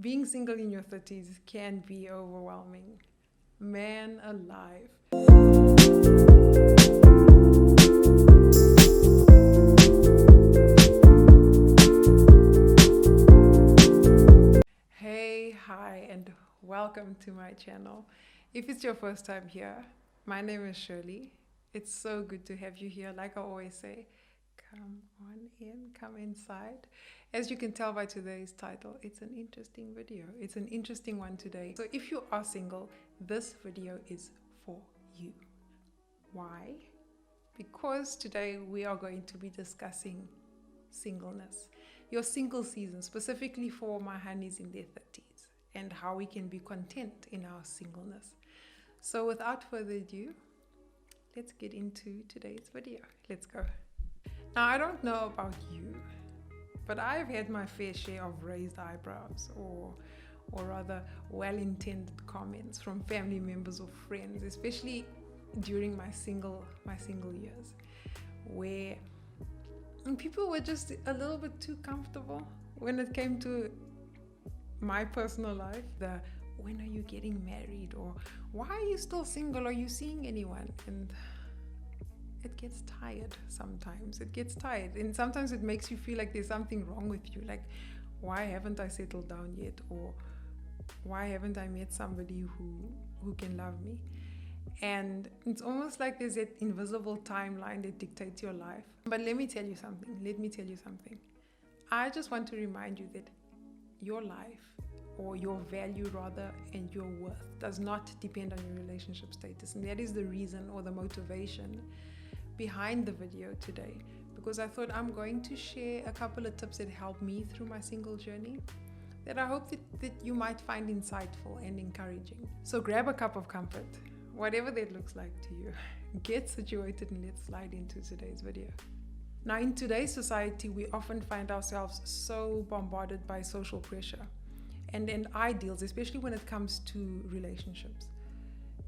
Being single in your 30s can be overwhelming. Man alive. Hey, hi, and welcome to my channel. If it's your first time here, my name is Shirley. It's so good to have you here. Like I always say, come on in, come inside. As you can tell by today's title, it's an interesting video. It's an interesting one today. So if you are single, this video is for you. Why? Because today we are going to be discussing singleness, your single season, specifically for my honeys in their 30s, and how we can be content in our singleness. So without further ado, let's get into today's video. Let's go. Now, I don't know about you, but I've had my fair share of raised eyebrows or rather well-intended comments from family members or friends, especially during my single years, where people were just a little bit too comfortable when it came to my personal life. The when are you getting married, or why are you still single? Are you seeing anyone? And it gets tired sometimes. It gets tired. And sometimes it makes you feel like there's something wrong with you. Like, why haven't I settled down yet? Or why haven't I met somebody who can love me? And it's almost like there's that invisible timeline that dictates your life. But let me tell you something. I just want to remind you that your life, or your value rather, and your worth does not depend on your relationship status. And that is the reason, or the motivation behind the video today, because I thought I'm going to share a couple of tips that helped me through my single journey that I hope that you might find insightful and encouraging. So grab a cup of comfort, whatever that looks like to you. Get situated and let's slide into today's video. Now, in today's society, we often find ourselves so bombarded by social pressure and ideals, especially when it comes to relationships.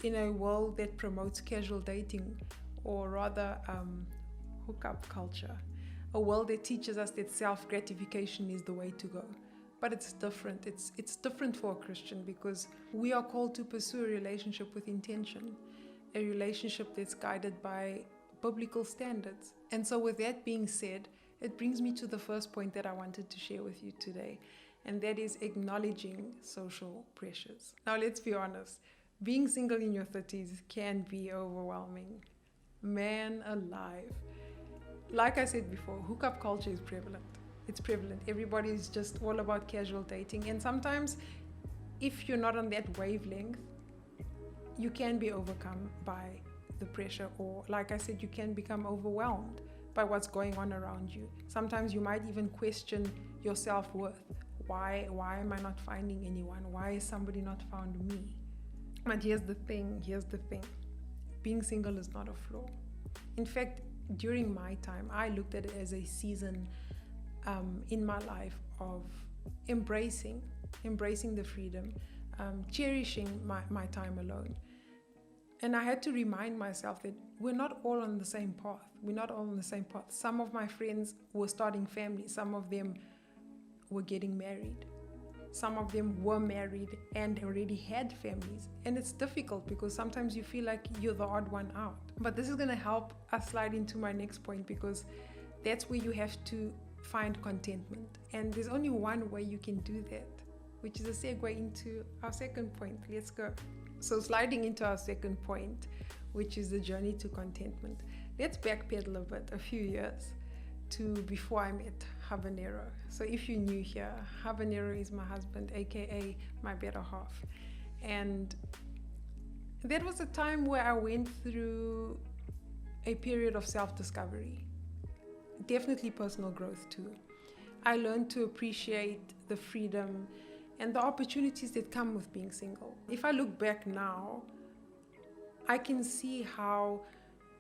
In a world that promotes casual dating, or rather hookup culture, a world that teaches us that self-gratification is the way to go. But it's different. It's different for a Christian, because we are called to pursue a relationship with intention, a relationship that's guided by biblical standards. And so with that being said, it brings me to the first point that I wanted to share with you today, and that is acknowledging social pressures. Now, let's be honest. Being single in your 30s can be overwhelming. Man alive. Like I said before, hookup culture is prevalent. It's prevalent. Everybody is just all about casual dating. And sometimes, if you're not on that wavelength, you can be overcome by the pressure, or like I said, you can become overwhelmed by what's going on around you. Sometimes you might even question your self-worth. Why am I not finding anyone? Why is somebody not found me? But here's the thing. Being single is not a flaw. In fact, during my time, I looked at it as a season in my life of embracing the freedom, cherishing my time alone. And I had to remind myself that we're not all on the same path. Some of my friends were starting families. Some of them were getting married. Some of them were married and already had families. And it's difficult because sometimes you feel like you're the odd one out. But this is going to help us slide into my next point, because that's where you have to find contentment. And there's only one way you can do that, which is a segue into our second point. Let's go. So sliding into our second point, which is the journey to contentment. Let's backpedal a bit, a few years, to before I met Habanero. So if you're new here, Habanero is my husband, aka my better half. And that was a time where I went through a period of self-discovery. Definitely personal growth too. I learned to appreciate the freedom and the opportunities that come with being single. If I look back now, I can see how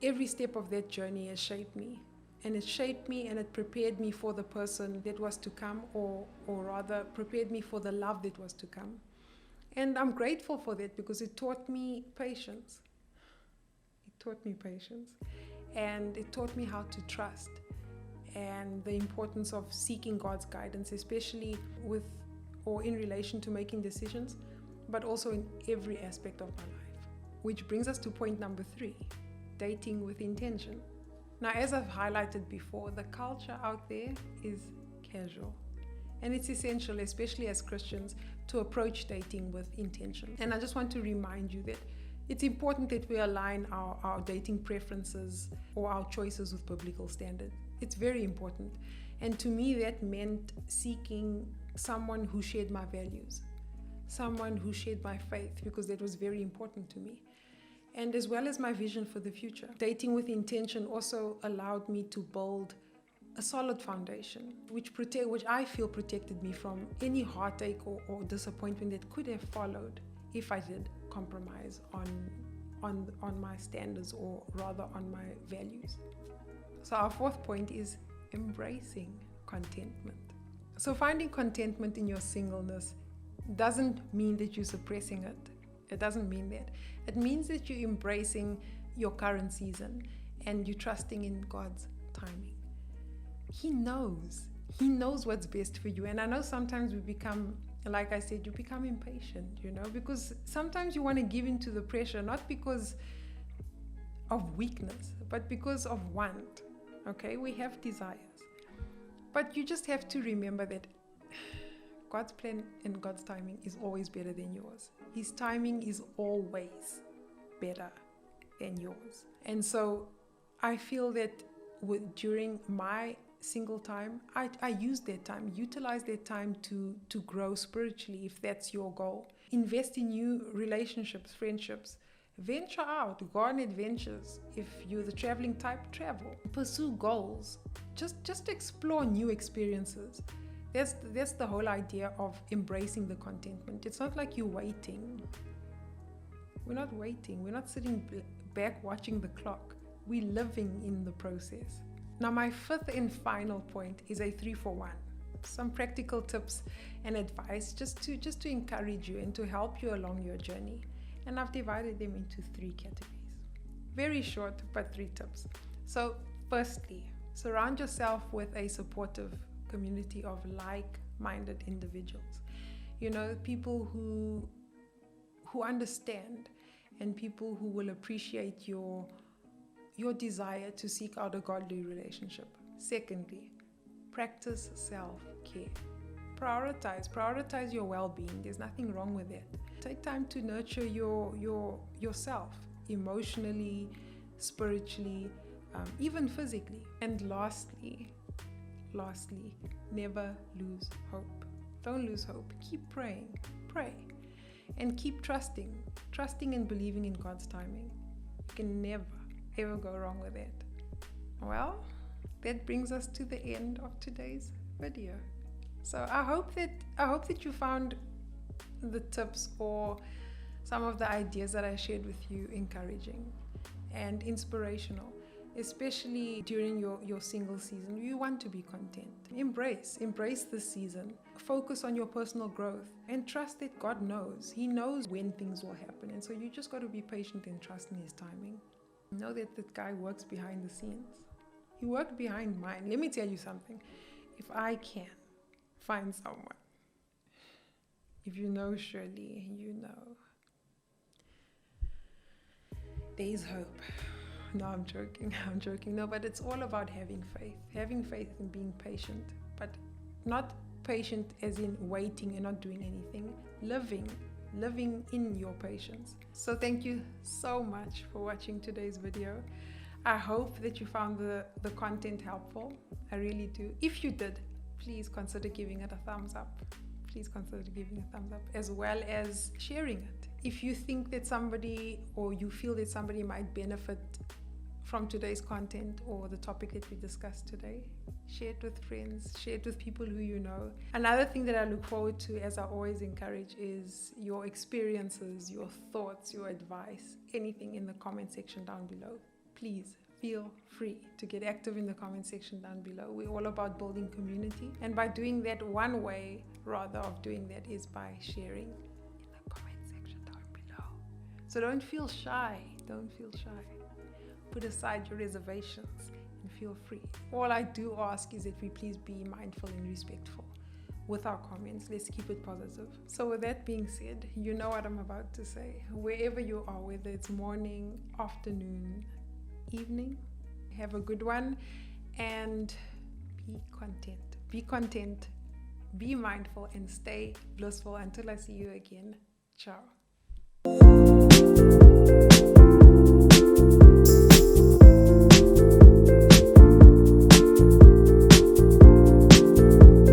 every step of that journey has shaped me. And it shaped me and it prepared me for the person that was to come, or rather prepared me for the love that was to come. And I'm grateful for that, because it taught me patience. And it taught me how to trust, and the importance of seeking God's guidance, especially with or in relation to making decisions, but also in every aspect of my life. Which brings us to point number 3, dating with intention. Now, as I've highlighted before, the culture out there is casual. And it's essential, especially as Christians, to approach dating with intention. And I just want to remind you that it's important that we align our dating preferences or our choices with biblical standards. It's very important. And to me, that meant seeking someone who shared my values, someone who shared my faith, because that was very important to me. And as well as my vision for the future. Dating with intention also allowed me to build a solid foundation, which I feel protected me from any heartache or disappointment that could have followed if I did compromise on my standards, or rather on my values. So our 4th point is embracing contentment. So finding contentment in your singleness doesn't mean that you're suppressing it. It doesn't mean that. It means that you're embracing your current season and you're trusting in God's timing. He knows what's best for you. And I know sometimes we become, like I said, you become impatient, because sometimes you want to give in to the pressure, not because of weakness, but because of want. Okay, we have desires. But you just have to remember that God's plan and God's timing is always better than yours. His timing is always better than yours. And so I feel that during my single time, I use that time, utilize that time to grow spiritually, if that's your goal. Invest in new relationships, friendships. Venture out, go on adventures. If you're the traveling type, travel. Pursue goals. Just explore new experiences. That's the whole idea of embracing the contentment. It's not like you're waiting. We're not waiting. We're not sitting back watching the clock. We're living in the process. Now, my 5th and final point is a 3-for-1. Some practical tips and advice just to encourage you and to help you along your journey. And I've divided them into 3 categories. Very short, but 3 tips. So, firstly, surround yourself with a supportive community of like-minded individuals. People who understand, and people who will appreciate your desire to seek out a godly relationship. Secondly, practice self-care. Prioritize your well-being. There's nothing wrong with that. Take time to nurture yourself emotionally, spiritually, even physically. And lastly, never lose hope. Don't lose hope. Keep praying. Pray. And keep trusting and believing in God's timing. You can never, ever go wrong with that. Well, that brings us to the end of today's video. So I hope that you found the tips or some of the ideas that I shared with you encouraging and inspirational, especially during your single season. You want to be content. Embrace this season. Focus on your personal growth and trust that God knows. He knows when things will happen. And so you just got to be patient and trust in His timing. Know that that guy works behind the scenes. He worked behind mine. Let me tell you something. If I can find someone, if you know Shirley, you know, there is hope. No, I'm joking. No, but it's all about having faith and being patient, but not patient as in waiting and not doing anything, living in your patience. So thank you so much for watching today's video. I hope that you found the content helpful. I really do. If you did, please consider giving it a thumbs up. As well as sharing it. If you think that somebody, or you feel that somebody might benefit from today's content or the topic that we discussed today, share it with friends, share it with people who you know. Another thing that I look forward to, as I always encourage, is your experiences, your thoughts, your advice, anything in the comment section down below. Please feel free to get active in the comment section down below. We're all about building community, and by doing that, one way rather of doing that is by sharing in the comment section down below. So don't feel shy. Put aside your reservations and feel free. All I do ask is that we please be mindful and respectful with our comments. Let's keep it positive. So with that being said, you know what I'm about to say. Wherever you are, whether it's morning, afternoon, evening, have a good one and be content. Be content, be mindful, and stay blissful until I see you again. Ciao.